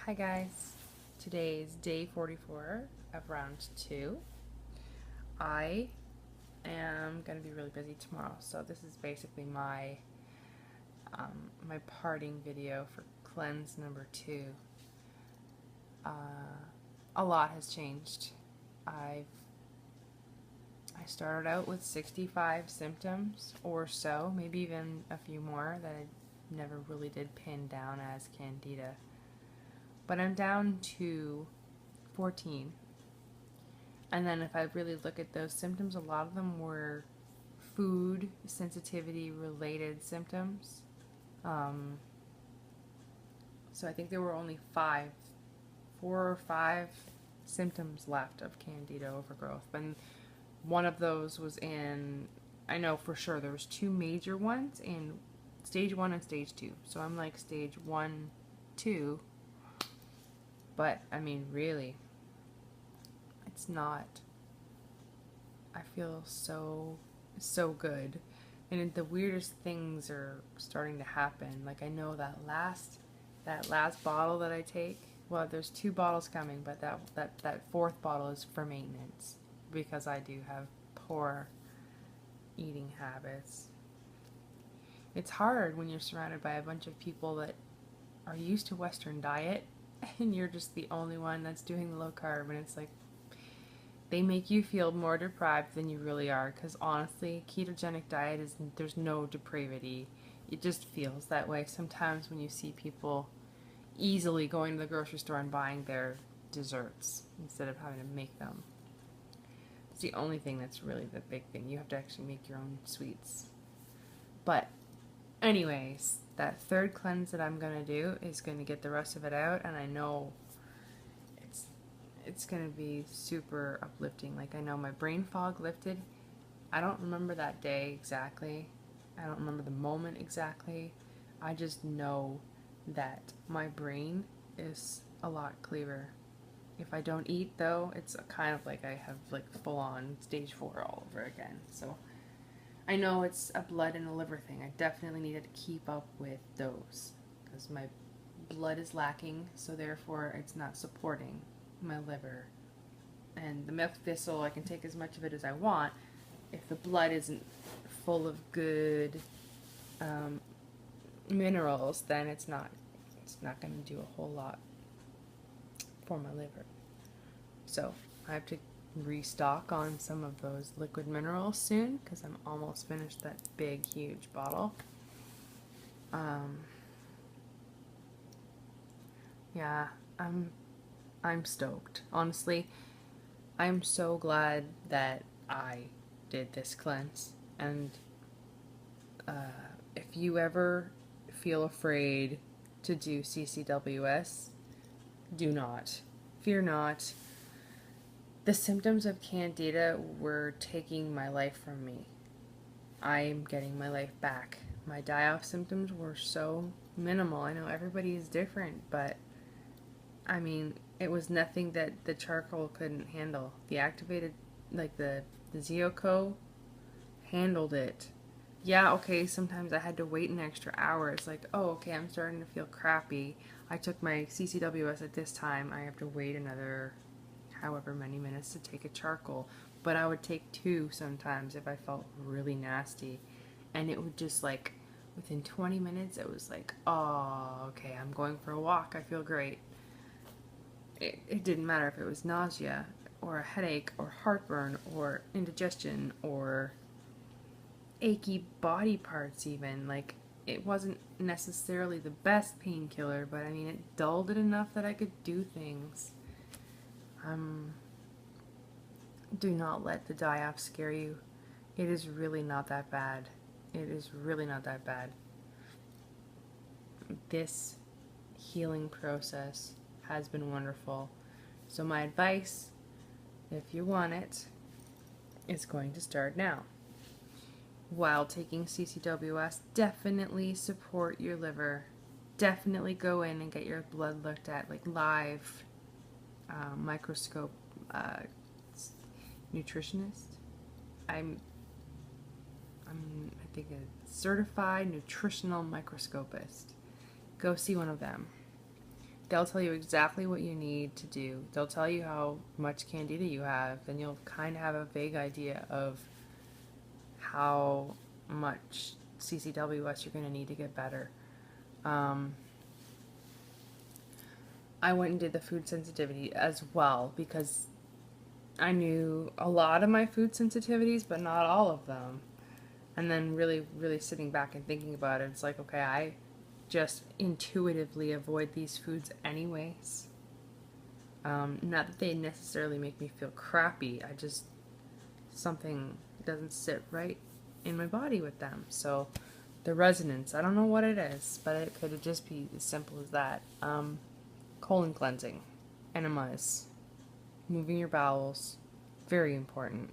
Hi guys, today is day 44 of round 2. I am going to be really busy tomorrow, so this is basically my my parting video for cleanse number 2. A lot has changed. I started out with 65 symptoms or so, maybe even a few more that I never really did pin down as Candida. But I'm down to 14. And then if I really look at those symptoms, a lot of them were food sensitivity related symptoms. So I think there were only 4 or 5 symptoms left of Candida overgrowth. And one of those was in, I know for sure there was 2 major ones in stage 1 and stage 2. So I'm like stage 1, 2. But, I mean, really, it's not, I feel so good. And the weirdest things are starting to happen. Like, I know that last bottle that I take, well, there's 2 bottles coming, but that 4th bottle is for maintenance because I do have poor eating habits. It's hard when you're surrounded by a bunch of people that are used to Western diet and you're just the only one that's doing the low carb, and it's like they make you feel more deprived than you really are, because honestly, ketogenic diet is, there's no depravity. It just feels that way sometimes when you see people easily going to the grocery store and buying their desserts instead of having to make them. It's the only thing that's really the big thing. You have to actually make your own sweets. But anyways, that 3rd cleanse that I'm going to do is going to get the rest of it out, and I know it's going to be super uplifting. Like, I know my brain fog lifted. I don't remember that day exactly. I don't remember the moment exactly. I just know that my brain is a lot clearer. If I don't eat, though, it's kind of like I have like full-on stage 4 all over again. So I know it's a blood and a liver thing. I definitely needed to keep up with those because my blood is lacking, so therefore it's not supporting my liver. And the milk thistle, I can take as much of it as I want. If the blood isn't full of good minerals, then it's not going to do a whole lot for my liver. So I have to restock on some of those liquid minerals soon because I'm almost finished that big huge bottle. Yeah, I'm stoked. Honestly, I'm so glad that I did this cleanse. And if you ever feel afraid to do CCWS, do not. Fear not. The symptoms of Candida were taking my life from me. I'm getting my life back. My die-off symptoms were so minimal. I know everybody is different, but I mean, it was nothing that the charcoal couldn't handle. The activated, like the Zeoco handled it. Yeah, okay, sometimes I had to wait an extra hour. It's like, oh, okay, I'm starting to feel crappy. I took my CCWS at this time. I have to wait another however many minutes to take a charcoal, but I would take 2 sometimes if I felt really nasty, and it would just like within 20 minutes it was like, oh, okay, I'm going for a walk, I feel great. It didn't matter if it was nausea or a headache or heartburn or indigestion or achy body parts even. Like, it wasn't necessarily the best painkiller, but I mean, it dulled it enough that I could do things. Do not let the die-off scare you. It is really not that bad. It is really not that bad. This healing process has been wonderful. So my advice, if you want it, is going to start now. While taking CCWS, definitely support your liver. Definitely go in and get your blood looked at, like live microscope nutritionist. I'm I think a certified nutritional microscopist. Go see one of them. they'll tell you exactly what you need to do. They'll tell you how much candida you have, and you'll kind of have a vague idea of how much CCWS you're going to need to get better. I went and did the food sensitivity as well because I knew a lot of my food sensitivities, but not all of them. And then really, really sitting back and thinking about it, it's like, okay, I just intuitively avoid these foods anyways. Not that they necessarily make me feel crappy, I just, something doesn't sit right in my body with them. So the resonance, I don't know what it is, but it could just be as simple as that. Colon cleansing, enemas, moving your bowels, very important.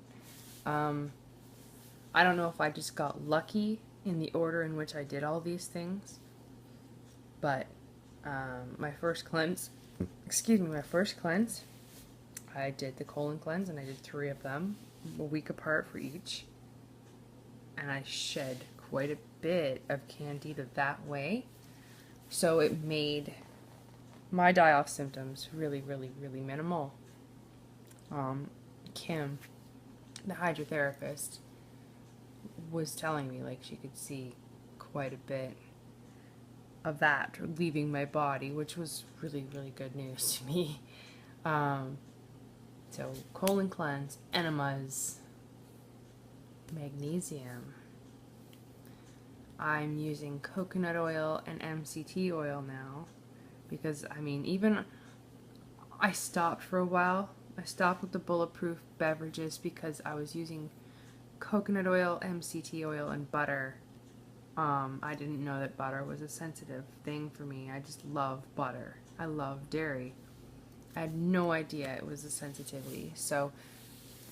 I don't know if I just got lucky in the order in which I did all these things, but my first cleanse, I did the colon cleanse, and I did 3 of them, a week apart for each, and I shed quite a bit of candida that way, so it made my die-off symptoms really, really, really minimal. Kim, the hydrotherapist, was telling me like she could see quite a bit of that leaving my body, which was really, really good news to me. So colon cleanse, enemas, magnesium. I'm using coconut oil and MCT oil now because, I mean, even I stopped for a while. I stopped with the bulletproof beverages because I was using coconut oil, MCT oil, and butter. I didn't know that butter was a sensitive thing for me. I just love butter. I love dairy. I had no idea it was a sensitivity. So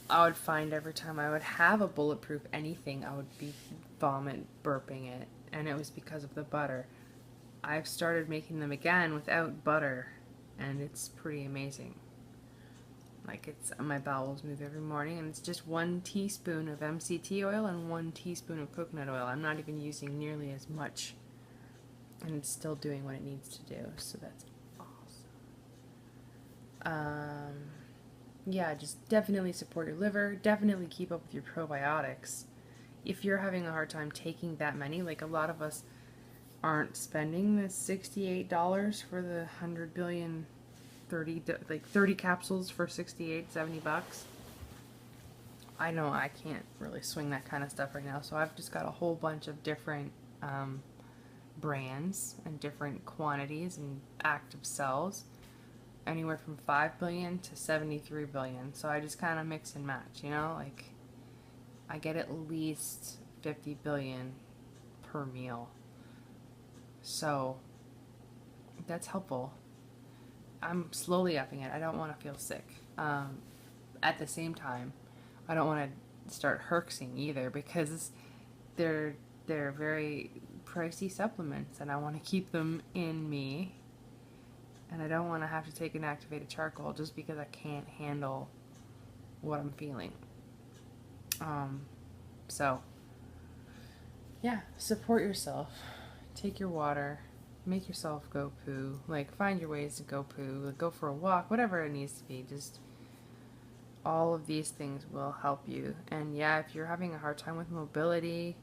I would find every time I would have a bulletproof anything, I would be vomit burping it. And it was because of the butter. I've started making them again without butter, and it's pretty amazing. Like, it's, my bowels move every morning, and it's just 1 teaspoon of MCT oil and 1 teaspoon of coconut oil. I'm not even using nearly as much, and it's still doing what it needs to do, so that's awesome. Yeah, just definitely support your liver, definitely keep up with your probiotics. If you're having a hard time taking that many, like a lot of us aren't spending the $68 for the 100 billion 30 capsules for 68, 70 bucks. I know I can't really swing that kind of stuff right now, so I've just got a whole bunch of different brands and different quantities and active cells, anywhere from 5 billion to 73 billion. So I just kind of mix and match, you know, like I get at least 50 billion per meal. So that's helpful. I'm slowly upping it. I don't want to feel sick. At the same time, I don't want to start herxing either because they're very pricey supplements, and I want to keep them in me. And I don't want to have to take an activated charcoal just because I can't handle what I'm feeling. So yeah, support yourself. Take your water. Make yourself go poo. Like, find your ways to go poo. Like, go for a walk. Whatever it needs to be. Just all of these things will help you. And yeah, if you're having a hard time with mobility,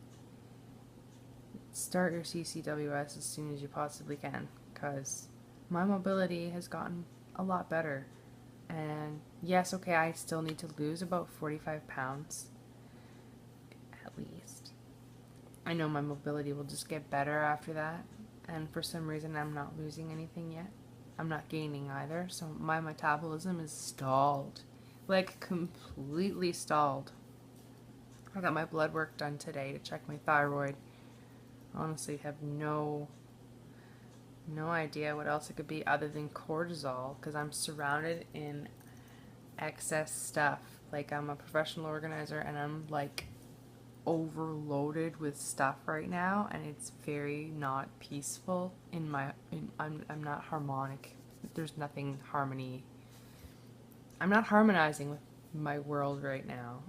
start your CCWS as soon as you possibly can. Because my mobility has gotten a lot better. And yes, okay, I still need to lose about 45 pounds. At least. I know my mobility will just get better after that. And for some reason, I'm not losing anything yet. I'm not gaining either. So my metabolism is stalled. Like, completely stalled. I got my blood work done today to check my thyroid. Honestly, have no idea what else it could be other than cortisol, because I'm surrounded in excess stuff. Like, I'm a professional organizer, and I'm like overloaded with stuff right now, and it's very not peaceful I'm not harmonic. There's nothing harmony. I'm not harmonizing with my world right now.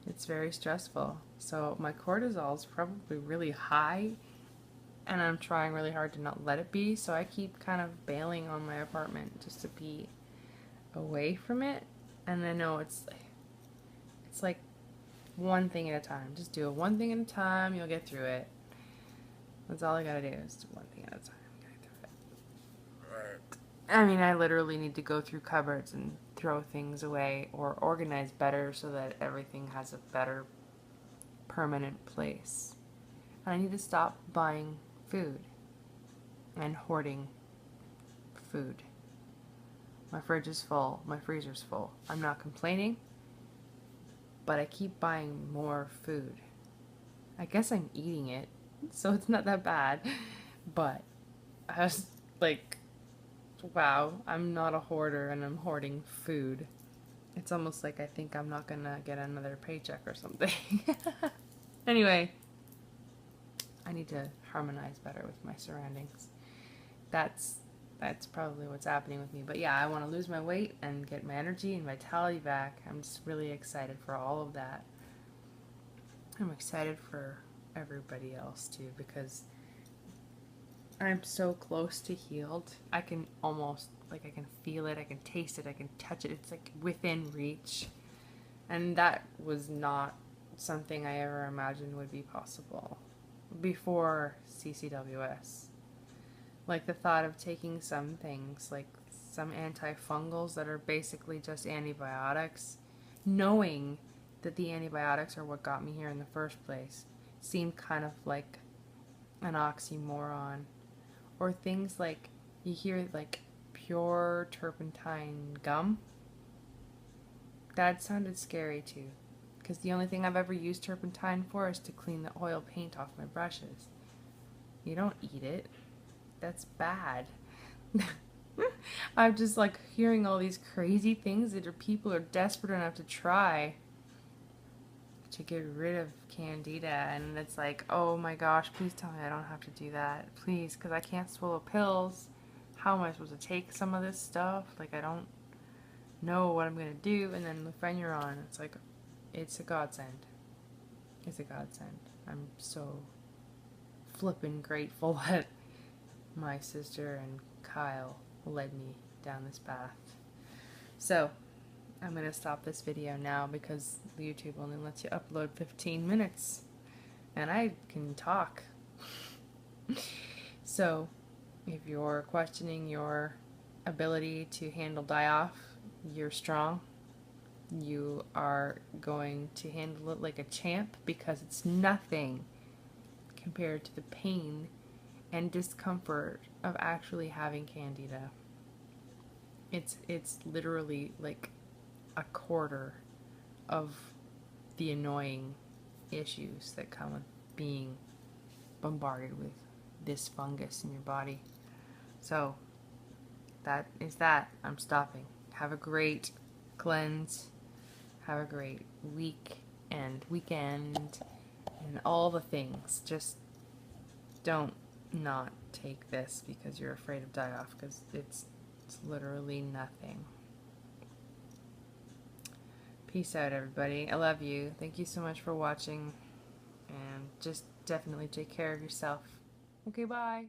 It's very stressful. So my cortisol is probably really high, and I'm trying really hard to not let it be, so I keep kind of bailing on my apartment just to be away from it. And I know it's like one thing at a time. Just do it one thing at a time, you'll get through it. That's all I gotta do, is do one thing at a time. Get through it. I mean, I literally need to go through cupboards and throw things away or organize better so that everything has a better permanent place. And I need to stop buying food and hoarding food. My fridge is full, my freezer's full. I'm not complaining, but I keep buying more food. I guess I'm eating it, so it's not that bad. But I was like, wow, I'm not a hoarder and I'm hoarding food. It's almost like I think I'm not gonna get another paycheck or something. Anyway, I need to harmonize better with my surroundings. That's probably what's happening with me. But yeah, I want to lose my weight and get my energy and vitality back. I'm just really excited for all of that. I'm excited for everybody else too, because I'm so close to healed. I can almost, like, I can feel it, I can taste it, I can touch it. It's like within reach. And that was not something I ever imagined would be possible before CCWS. Like the thought of taking some things, like some antifungals that are basically just antibiotics, knowing that the antibiotics are what got me here in the first place, seemed kind of like an oxymoron. Or things like, you hear like pure turpentine gum. That sounded scary too, because the only thing I've ever used turpentine for is to clean the oil paint off my brushes. You don't eat it. That's bad. I'm just like hearing all these crazy things that people are desperate enough to try to get rid of Candida, and it's like, oh my gosh, please tell me I don't have to do that, please, because I can't swallow pills. How am I supposed to take some of this stuff? Like, I don't know what I'm gonna do. And then Lufenuron, it's like, it's a godsend. It's a godsend. I'm so flippin' grateful that my sister and Kyle led me down this path. So I'm going to stop this video now because YouTube only lets you upload 15 minutes and I can talk. So if you're questioning your ability to handle die-off, you're strong. You are going to handle it like a champ, because it's nothing compared to the pain and discomfort of actually having Candida. It's literally like a quarter of the annoying issues that come with being bombarded with this fungus in your body. So that is that. I'm stopping. Have a great cleanse. Have a great week and weekend and all the things. Just don't not take this because you're afraid of die-off, because it's literally nothing. Peace out, everybody. I love you. Thank you so much for watching, and just definitely take care of yourself. Okay, bye.